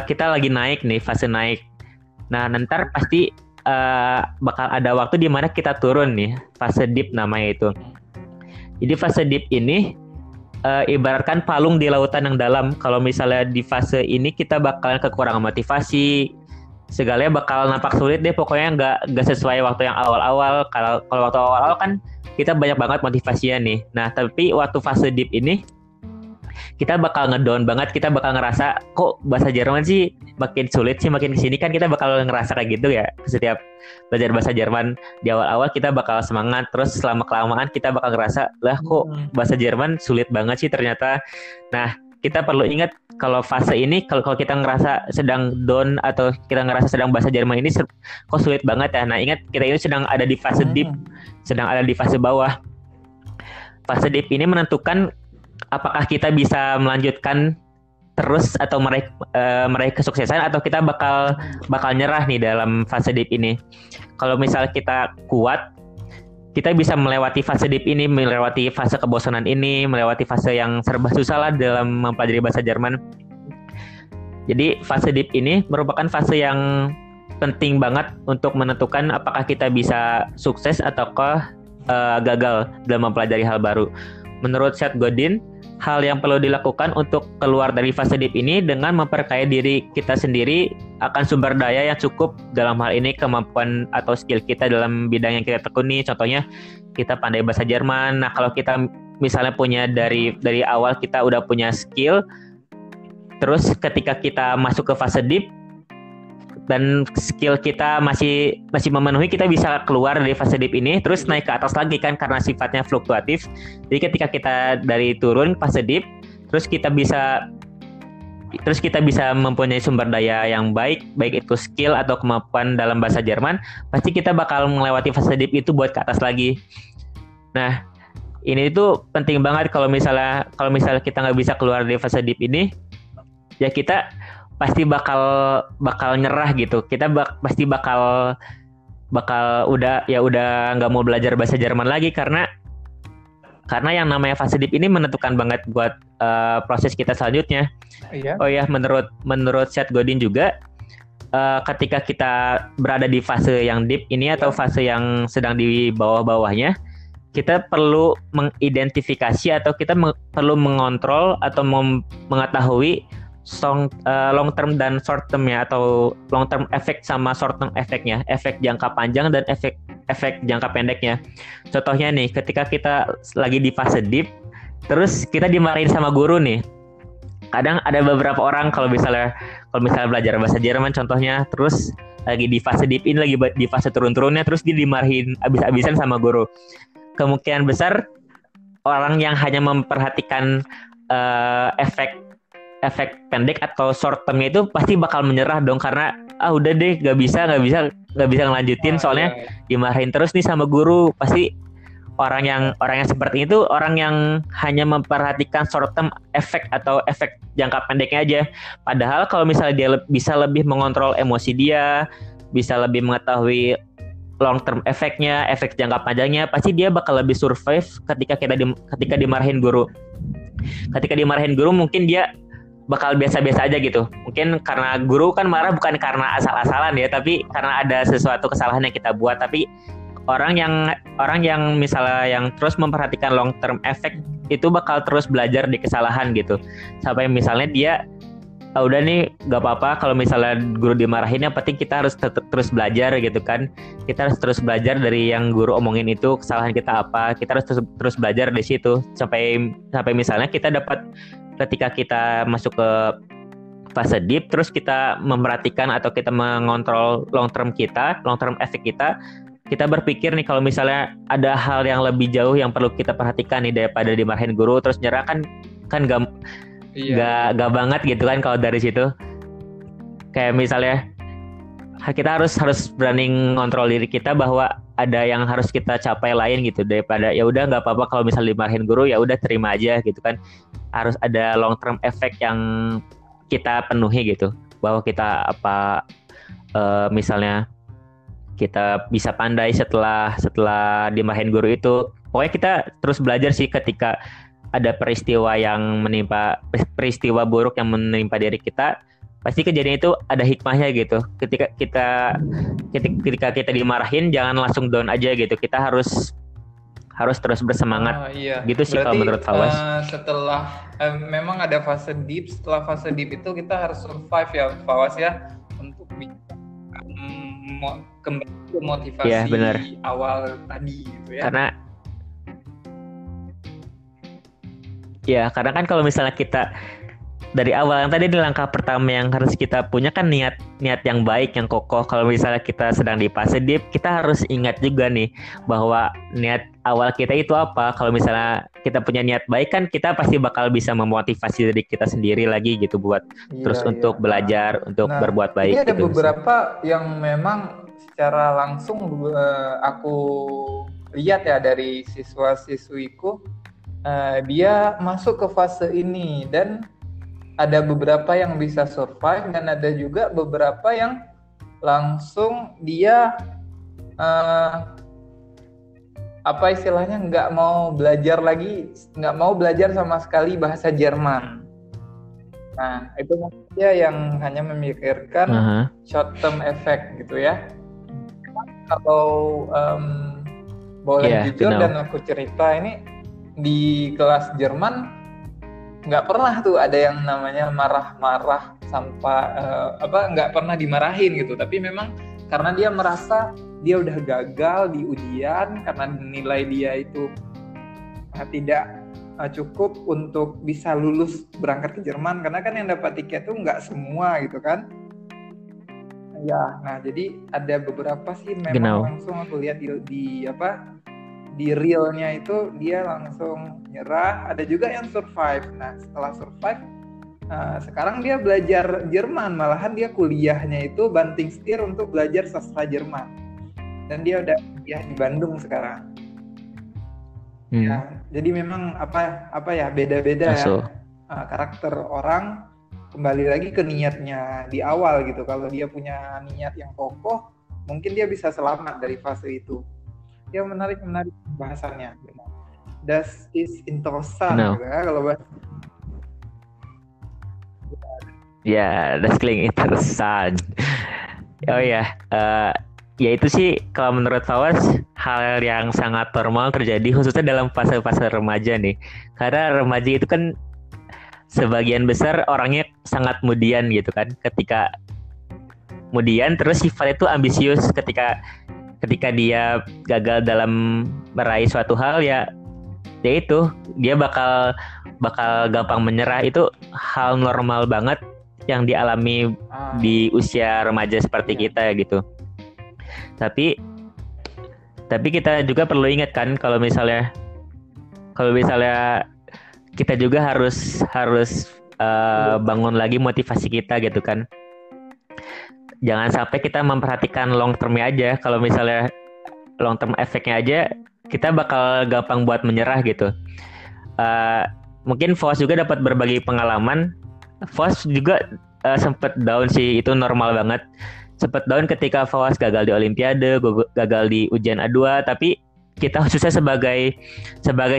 kita lagi naik nih, fase naik. Nah, ntar pasti bakal ada waktu di mana kita turun nih, fase deep namanya itu. Jadi fase deep ini ibaratkan palung di lautan yang dalam. Kalau misalnya di fase ini kita bakalan kekurangan motivasi, segalanya bakal nampak sulit deh, pokoknya nggak sesuai waktu yang awal-awal. Kalau waktu awal-awal kan kita banyak banget motivasinya nih. Nah, tapi waktu fase deep ini kita bakal ngedown banget, kita bakal ngerasa kok bahasa Jerman sih makin sulit sih, makin kesini kan kita bakal ngerasa kayak gitu ya. Setiap belajar bahasa Jerman di awal-awal kita bakal semangat, terus selama kelamaan kita bakal ngerasa lah kok bahasa Jerman sulit banget sih ternyata. Nah, kita perlu ingat kalau fase ini, kalau kita ngerasa sedang down atau kita ngerasa sedang bahasa Jerman ini kok sulit banget ya. Nah, ingat kita ini sedang ada di fase deep, sedang ada di fase bawah. Fase deep ini menentukan apakah kita bisa melanjutkan terus atau meraih kesuksesan, atau kita bakal nyerah nih dalam fase deep ini. Kalau misal kita kuat, kita bisa melewati fase deep ini, melewati fase kebosanan ini, melewati fase yang serba susah lah dalam mempelajari bahasa Jerman. Jadi fase deep ini merupakan fase yang penting banget untuk menentukan apakah kita bisa sukses ataukah gagal dalam mempelajari hal baru. Menurut Seth Godin, hal yang perlu dilakukan untuk keluar dari fase deep ini dengan memperkaya diri kita sendiri akan sumber daya yang cukup, dalam hal ini kemampuan atau skill kita dalam bidang yang kita tekuni. Contohnya kita pandai bahasa Jerman. Nah, kalau kita misalnya punya dari awal kita udah punya skill, terus ketika kita masuk ke fase deep dan skill kita masih memenuhi, kita bisa keluar dari fase deep ini terus naik ke atas lagi kan, karena sifatnya fluktuatif. Jadi ketika kita dari turun fase deep terus kita bisa mempunyai sumber daya yang baik itu skill atau kemampuan dalam bahasa Jerman, pasti kita bakal melewati fase deep itu buat ke atas lagi. Nah, ini tuh penting banget. Kalau misalnya kita nggak bisa keluar dari fase deep ini, ya kita pasti bakal nyerah gitu. Kita pasti bakal udah nggak mau belajar bahasa Jerman lagi, karena yang namanya fase deep ini menentukan banget buat proses kita selanjutnya. Iya. Oh ya, menurut Seth Godin juga, ketika kita berada di fase yang deep ini atau fase yang sedang di bawah-bawahnya, kita perlu mengidentifikasi atau kita perlu mengontrol atau mengetahui long term dan short term-nya, atau long term effect sama short term effect-nya, efek jangka panjang dan efek jangka pendeknya. Contohnya nih, ketika kita lagi di fase deep terus kita dimarahin sama guru nih. Kadang ada beberapa orang kalau misalnya belajar bahasa Jerman contohnya, terus lagi di fase deep ini, lagi di fase turun-turunnya, terus dia dimarahin abis-abisan sama guru. Kemungkinan besar orang yang hanya memperhatikan efek pendek atau short termnya itu pasti bakal menyerah dong, karena udah deh nggak bisa ngelanjutin, soalnya dimarahin terus nih sama guru. Pasti orang yang seperti itu orang yang hanya memperhatikan short term efek atau efek jangka pendeknya aja. Padahal kalau misalnya dia bisa lebih mengontrol emosi dia, bisa lebih mengetahui long term efeknya, efek jangka panjangnya, pasti dia bakal lebih survive ketika dimarahin guru. Ketika dimarahin guru mungkin dia bakal biasa-biasa aja gitu. Mungkin karena guru kan marah bukan karena asal-asalan ya, tapi karena ada sesuatu kesalahan yang kita buat. Tapi orang yang misalnya yang terus memperhatikan long term effect itu bakal terus belajar di kesalahan gitu. Sampai misalnya dia udah nih gak apa-apa kalau misalnya guru dimarahin, yang penting kita harus terus belajar gitu kan. Kita harus terus belajar dari yang guru omongin itu, kesalahan kita apa. Kita harus terus belajar di situ sampai misalnya kita dapat, ketika kita masuk ke fase deep terus kita memperhatikan atau kita mengontrol long term effect kita berpikir nih kalau misalnya ada hal yang lebih jauh yang perlu kita perhatikan nih daripada dimarahin guru terus nyerah, kan gak banget gitu kan. Kalau dari situ kayak misalnya kita harus berani ngontrol diri kita bahwa ada yang harus kita capai lain gitu, daripada ya udah nggak apa-apa kalau misalnya dimarahin guru, ya udah terima aja gitu kan. Harus ada long term effect yang kita penuhi gitu, bahwa kita misalnya kita bisa pandai setelah dimarahin guru itu. Pokoknya kita terus belajar sih ketika ada peristiwa buruk yang menimpa diri kita. Pasti kejadian itu ada hikmahnya gitu. Ketika kita dimarahin, jangan langsung down aja gitu. Kita harus terus bersemangat. Iya. Gitu sih kalau menurut Fawas. Setelah memang ada fase deep. Setelah fase deep itu kita harus survive ya, Fawas ya, untuk kembali ke motivasi awal tadi gitu ya. Karena kan kalau misalnya kita dari awal, yang tadi di langkah pertama yang harus kita punya kan niat yang baik, yang kokoh. Kalau misalnya kita sedang di fase deep, kita harus ingat juga nih bahwa niat awal kita itu apa. Kalau misalnya kita punya niat baik kan kita pasti bakal bisa memotivasi diri kita sendiri lagi gitu buat untuk belajar, untuk berbuat baik. Ini ada gitu, beberapa yang memang secara langsung aku lihat ya dari siswa-siswiku, dia masuk ke fase ini dan ada beberapa yang bisa survive dan ada juga beberapa yang langsung dia nggak mau belajar sama sekali bahasa Jerman. Nah itu dia yang hanya memikirkan Aha. short term effect gitu ya. Kalau boleh Iya, jujur genau. dan aku cerita, ini di kelas Jerman nggak pernah tuh ada yang namanya marah-marah sampai nggak pernah dimarahin gitu, tapi memang karena dia merasa dia udah gagal di ujian karena nilai dia itu tidak cukup untuk bisa lulus berangkat ke Jerman, karena kan yang dapat tiket tuh nggak semua gitu kan. Ya, nah jadi ada beberapa sih memang Genau. langsung aku lihat di realnya itu dia langsung nyerah. Ada juga yang survive. Nah setelah survive, sekarang dia belajar Jerman, malahan dia kuliahnya itu banting setir untuk belajar sastra Jerman. Dan dia udah kuliah di Bandung sekarang. Ya, jadi memang apa ya beda-beda ya Masuk. karakter orang. Kembali lagi ke niatnya di awal gitu. Kalau dia punya niat yang kokoh, mungkin dia bisa selamat dari fase itu. Ya menarik bahasannya. Das ist interessant Genau. gitu ya kalau bahasa. Ya, das klingt interessant. Oh ya, ya itu sih kalau menurut Fawas hal yang sangat normal terjadi khususnya dalam fase-fase remaja nih. Karena remaja itu kan sebagian besar orangnya sangat mudian gitu kan. Ketika mudian terus sifat itu ambisius, ketika dia gagal dalam meraih suatu hal ya itu dia bakal gampang menyerah. Itu hal normal banget yang dialami di usia remaja seperti kita gitu. Tapi kita juga perlu ingat kan kalau misalnya kita juga harus bangun lagi motivasi kita gitu kan. Jangan sampai kita memperhatikan long termnya aja. Kalau misalnya long term efeknya aja, kita bakal gampang buat menyerah gitu. Mungkin Fos juga dapat berbagi pengalaman. Fos juga sempat down sih, itu normal banget. Sempat down ketika Fos gagal di Olimpiade, gagal di ujian A2, tapi kita khususnya sebagai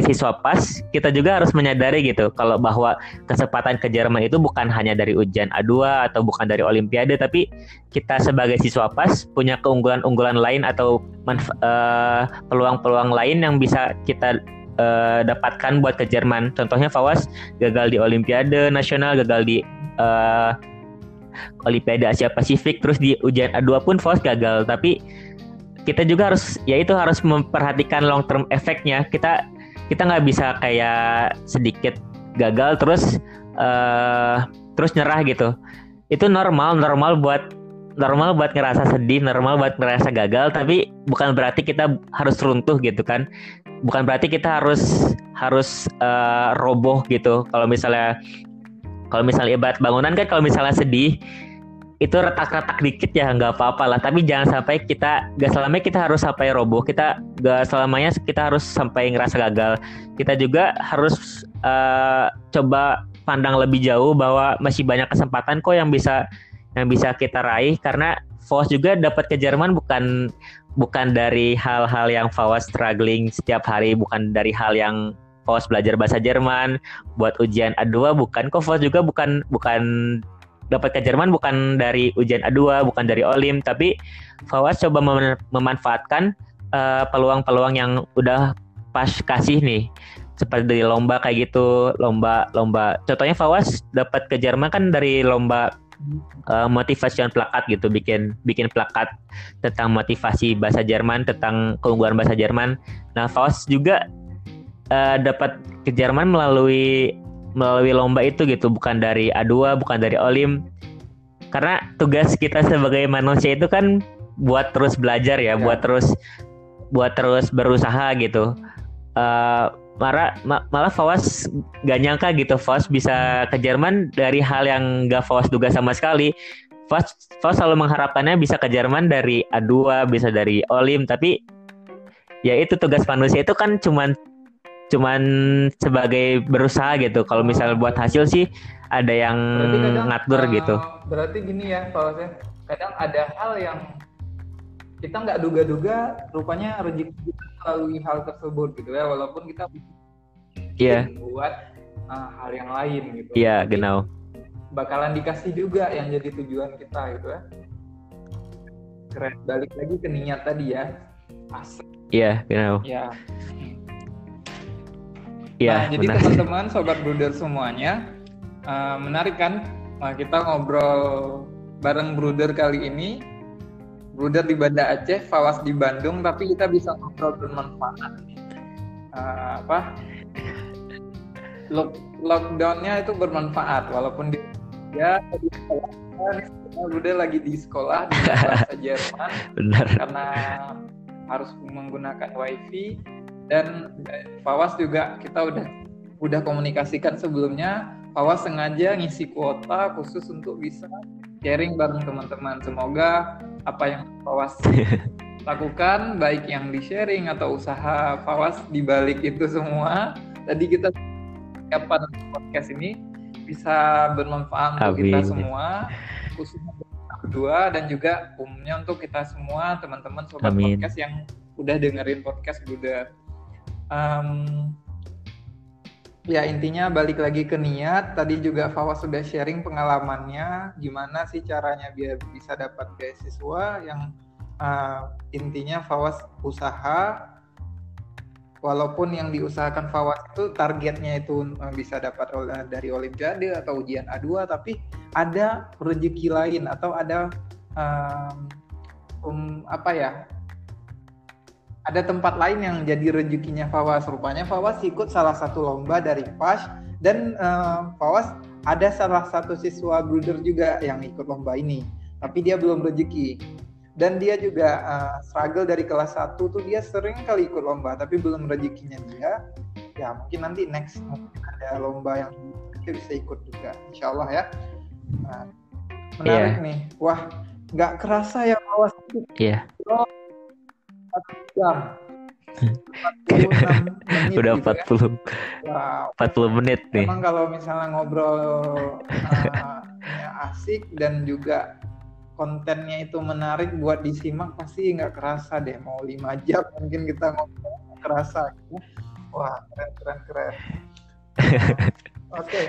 siswa PAS, kita juga harus menyadari gitu kalau bahwa kesempatan ke Jerman itu bukan hanya dari ujian A2 atau bukan dari Olimpiade, tapi kita sebagai siswa PAS punya keunggulan-unggulan lain atau peluang-peluang lain yang bisa kita dapatkan buat ke Jerman. Contohnya Fawas gagal di Olimpiade Nasional, gagal di Olimpiade Asia Pasifik, terus di ujian A2 pun Fawas gagal, tapi kita juga harus memperhatikan long term efeknya. Kita nggak bisa kayak sedikit gagal terus nyerah gitu. Itu normal buat ngerasa sedih, normal buat ngerasa gagal, tapi bukan berarti kita harus runtuh gitu kan. Bukan berarti kita harus roboh gitu. Kalau misalnya ibarat bangunan kan, kalau misalnya sedih itu retak-retak dikit ya nggak apa-apa lah, tapi jangan sampai gak selamanya kita harus sampai roboh, gak selamanya kita harus sampai ngerasa gagal. Kita juga harus coba pandang lebih jauh bahwa masih banyak kesempatan kok yang bisa kita raih, karena Fawas juga dapat ke Jerman bukan dari hal-hal yang Fawas struggling setiap hari, bukan dari hal yang Fawas belajar bahasa Jerman buat ujian A2, bukan kok. Fawas juga bukan dapat ke Jerman bukan dari ujian A2, bukan dari Olim, tapi Fawas coba memanfaatkan peluang-peluang yang udah pas kasih nih, seperti dari lomba kayak gitu, lomba. Contohnya Fawas dapat ke Jerman kan dari lomba motivation plakat gitu, bikin plakat tentang motivasi bahasa Jerman, tentang keunggulan bahasa Jerman. Nah, Fawas juga dapat ke Jerman melalui lomba itu gitu, bukan dari A2, bukan dari Olim. Karena tugas kita sebagai manusia itu kan buat terus belajar ya, buat terus berusaha gitu. Malah Fawas gak nyangka gitu, Fawas bisa ke Jerman dari hal yang gak Fawas duga sama sekali. Fawas selalu mengharapkannya bisa ke Jerman dari A2, bisa dari Olim, tapi ya itu tugas manusia itu kan cuman sebagai berusaha gitu. Kalau misalnya buat hasil sih ada yang ngatur gitu. Berarti gini ya Fawas, kadang ada hal yang kita nggak duga-duga, rupanya rezeki kita melalui hal tersebut gitu ya, walaupun kita buat hal yang lain gitu. Iya, genau. bakalan dikasih juga yang jadi tujuan kita gitu ya. Keren. Balik lagi ke niat tadi ya. Asik. Iya, genau. Ya. Iya, Nah, jadi benar. teman-teman, sobat Bruder semuanya, menarik kan? Kita ngobrol bareng Bruder kali ini. Bruder di Banda Aceh, Fawas di Bandung, tapi kita bisa ngobrol bermanfaat. Lockdownnya itu bermanfaat, walaupun dia di sekolah, Bruder lagi di sekolah di bahasa Jerman. Benar. Karena harus menggunakan wifi, dan Fawas juga kita udah komunikasikan sebelumnya. Fawas sengaja ngisi kuota khusus untuk bisa sharing bareng teman-teman. Semoga apa yang Fawas lakukan, baik yang di sharing atau usaha Fawas di balik itu semua, tadi kita siapkan podcast ini bisa bermanfaat untuk kita semua, khususnya berdua dan juga umumnya untuk kita semua teman-teman sobat podcast yang udah dengerin podcast Bruder. Ya intinya balik lagi ke niat. Tadi juga Fawas sudah sharing pengalamannya gimana sih caranya biar bisa dapat beasiswa yang intinya Fawas usaha, walaupun yang diusahakan Fawas itu targetnya itu bisa dapat dari Olimpiade atau ujian A2, tapi ada rezeki lain atau ada ada tempat lain yang jadi rezekinya Fawas. Rupanya Fawas ikut salah satu lomba dari PAS, dan Fawas ada salah satu siswa Bruder juga yang ikut lomba ini, tapi dia belum rezeki. Dan dia juga struggle dari kelas 1 tuh, dia sering kali ikut lomba tapi belum rezekinya dia. Ya mungkin nanti next mungkin ada lomba yang dia bisa ikut juga, insyaallah ya. Menarik nih. Wah, nggak kerasa ya Fawas. Iya. Jam. 46 menit udah gitu 40. Ya. Wow. 40 menit nih. Emang kalau misalnya ngobrol asik dan juga kontennya itu menarik buat disimak, pasti nggak kerasa deh mau 5 jam mungkin kita ngobrol, nggak kerasa gitu. Wah, keren. Oke,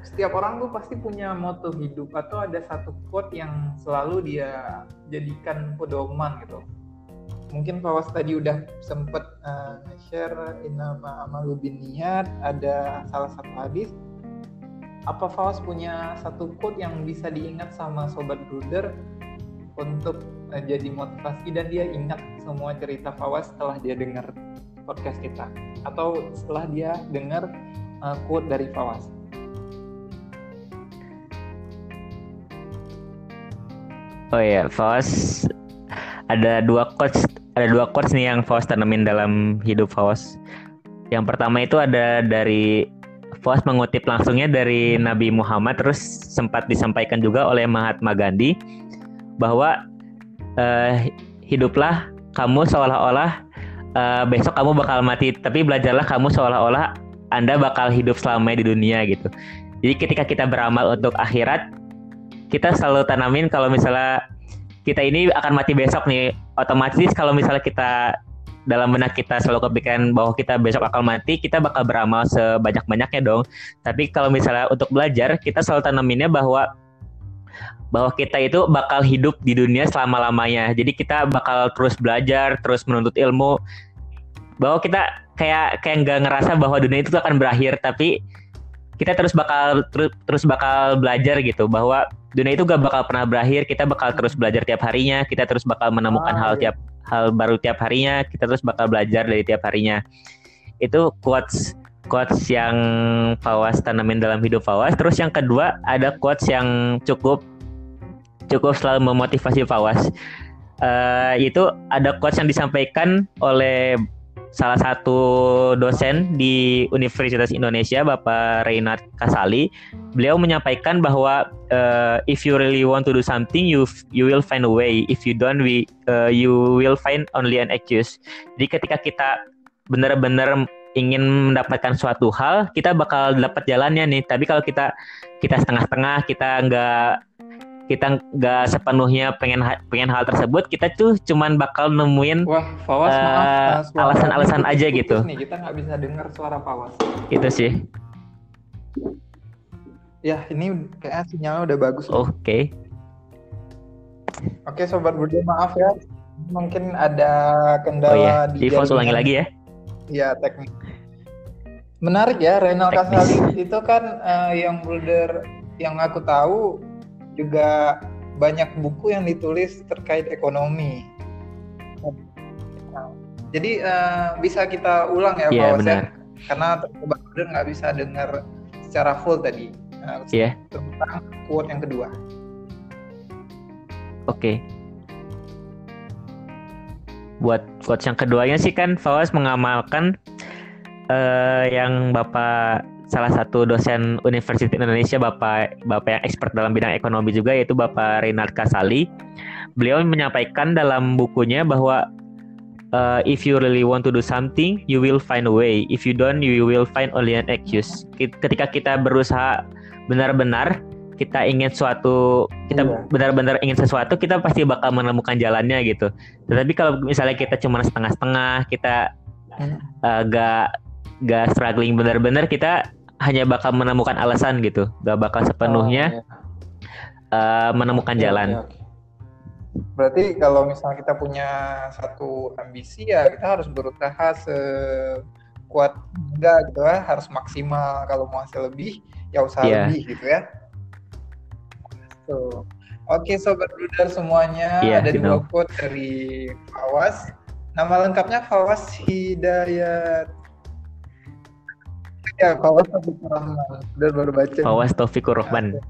setiap orang tuh pasti punya moto hidup atau ada satu quote yang selalu dia jadikan pedoman gitu. Mungkin Fawas tadi udah sempet share innama amalu binniyat, ada salah satu hadis. Apa Fawas punya satu quote yang bisa diingat sama sobat Bruder untuk jadi motivasi dan dia ingat semua cerita Fawas setelah dia dengar podcast kita atau setelah dia dengar quote dari Fawas? Oh iya, Fawas ada dua quotes nih yang Fawas tanamin dalam hidup Fawas. Yang pertama itu ada dari Fawas mengutip langsungnya dari Nabi Muhammad, terus sempat disampaikan juga oleh Mahatma Gandhi bahwa hiduplah kamu seolah-olah besok kamu bakal mati, tapi belajarlah kamu seolah-olah Anda bakal hidup selamanya di dunia gitu. Jadi ketika kita beramal untuk akhirat, kita selalu tanamin kalau misalnya kita ini akan mati besok nih, otomatis kalau misalnya kita dalam benak kita selalu kepikiran bahwa kita besok akan mati, kita bakal beramal sebanyak-banyaknya dong. Tapi kalau misalnya untuk belajar, kita selalu tanaminnya bahwa kita itu bakal hidup di dunia selama-lamanya. Jadi kita bakal terus belajar, terus menuntut ilmu. Bahwa kita kayak nggak ngerasa bahwa dunia itu akan berakhir, tapi kita terus bakal belajar gitu, bahwa dunia itu gak bakal pernah berakhir. Kita bakal terus belajar tiap harinya, kita terus bakal menemukan hal baru tiap harinya, kita terus bakal belajar dari tiap harinya. Itu quotes yang Fawas tanamin dalam hidup Fawas. Terus yang kedua ada quotes yang cukup selalu memotivasi Fawas. Itu ada quotes yang disampaikan oleh salah satu dosen di Universitas Indonesia, Bapak Reinhard Kasali. Beliau menyampaikan bahwa if you really want to do something, you will find a way. If you don't, you will find only an excuse. Jadi ketika kita benar-benar ingin mendapatkan suatu hal, kita bakal dapat jalannya nih. Tapi kalau kita setengah-setengah, kita nggak sepenuhnya pengen hal tersebut, kita tuh cuman bakal nemuin Fawas, maaf, alasan-alasan aja gitu. Nih, kita nggak bisa dengar suara Fawas. Itu sih. Ya, ini kayaknya sinyalnya udah bagus. Oke. Oke, Sobat Budi, maaf ya. Mungkin ada Oh kendala iya, di Vivos ulangi jaringan. lagi ya. Ya, teknik. Menarik ya, Renal Teknis. Kasali itu kan yang brother yang aku tahu juga banyak buku yang ditulis terkait ekonomi. Jadi bisa kita ulang ya, Iya, Pak benar. karena Sobat Brother nggak bisa dengar secara full tadi. Iya. Tentang quote yang kedua. Oke. Buat quotes yang keduanya sih kan Fawaz mengamalkan yang Bapak salah satu dosen Universitas Indonesia, Bapak yang expert dalam bidang ekonomi juga, yaitu Bapak Reinhard Kasali. Beliau menyampaikan dalam bukunya bahwa if you really want to do something, you will find a way. If you don't, you will find only an excuse. Ketika kita berusaha benar-benar, kita ingin suatu, kita benar-benar ingin sesuatu, kita pasti bakal menemukan jalannya gitu. Tetapi kalau misalnya kita cuma setengah-setengah, kita gak struggling benar-benar, kita hanya bakal menemukan alasan gitu, gak bakal sepenuhnya menemukan jalan. Berarti kalau misalnya kita punya satu ambisi ya kita harus berusaha sekuat enggak gitu ya, harus maksimal. Kalau mau hasil lebih ya usaha lebih gitu ya. Oke, Sobat Brother semuanya, ada dua quote dari Fawaz. Nama lengkapnya Fawaz Hidayat. Ya, Fawaz Taufikur Rahman. Baru baca. Fawaz Taufikur Rahman.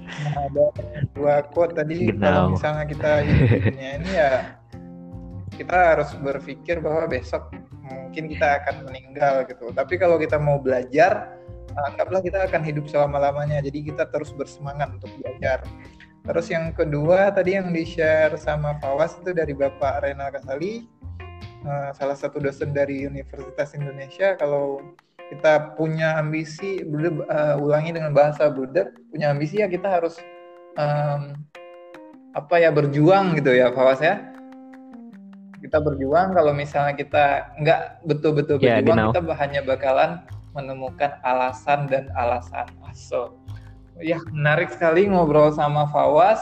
Nah, ada dua quote tadi. Kalau misalnya kita hidupnya ini ya kita harus berpikir bahwa besok mungkin kita akan meninggal gitu. Tapi kalau kita mau belajar, anggaplah kita akan hidup selama-lamanya. Jadi kita terus bersemangat untuk belajar. Terus yang kedua tadi yang di-share sama Fawaz itu dari Bapak Reinhard Kasali, salah satu dosen dari Universitas Indonesia. Kalau kita punya ambisi, ulangi dengan bahasa Bruder, punya ambisi ya kita harus berjuang gitu ya, Fawaz ya. Kita berjuang. Kalau misalnya kita nggak betul-betul berjuang, kita hanya bakalan menemukan alasan dan alasan. Ya, menarik sekali ngobrol sama Fawaz.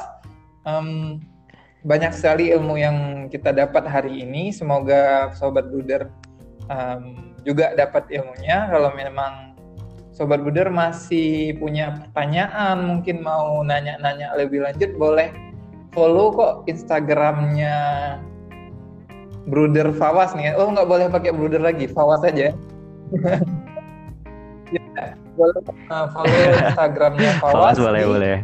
Banyak sekali ilmu yang kita dapat hari ini. Semoga Sobat Bruder juga dapat ilmunya. Kalau memang Sobat Bruder masih punya pertanyaan, mungkin mau nanya-nanya lebih lanjut, boleh follow kok Instagramnya Bruder Fawaz nih. Oh, nggak boleh pakai Bruder lagi, Fawaz aja. Ya, boleh follow Instagramnya Fawaz. Boleh.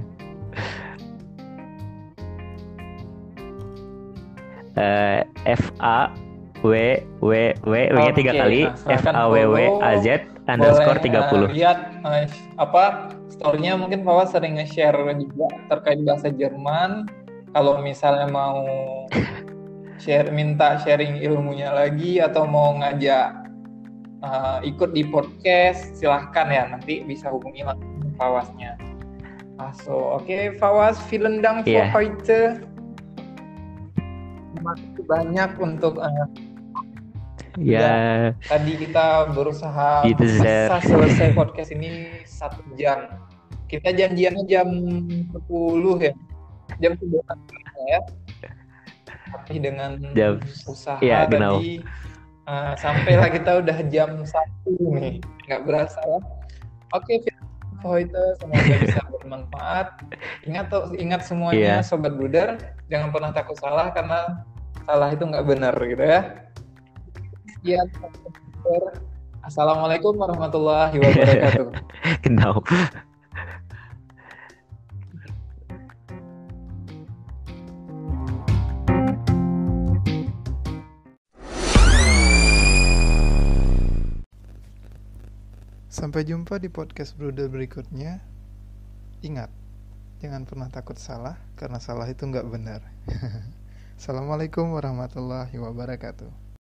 FAWW-nya 3 kali, FAWWAZ_30. Lihat story-nya, mungkin Fawaz sering nge-share juga terkait bahasa Jerman. Kalau misalnya mau minta sharing ilmunya lagi atau mau ngajak ikut di podcast, silahkan ya, nanti bisa hubungi langsung Fawaznya. Oke, Fawaz, vielen Dank für heute. Terima kasih banyak untuk tadi kita berusaha bisa selesai podcast ini 1 jam. Kita janjiannya jam 10 ya, jam 11 ya. Tapi dengan usaha tadi sampailah kita udah jam 1 nih, nggak berasa ya. Oke, semoga bisa bermanfaat. Ingat semuanya, Sobat Bruder, jangan pernah takut salah, karena salah itu nggak benar gitu ya. Assalamualaikum warahmatullahi wabarakatuh. Genau. Sampai jumpa di podcast Bruder berikutnya. Ingat, jangan pernah takut salah, karena salah itu nggak benar. Assalamualaikum warahmatullahi wabarakatuh.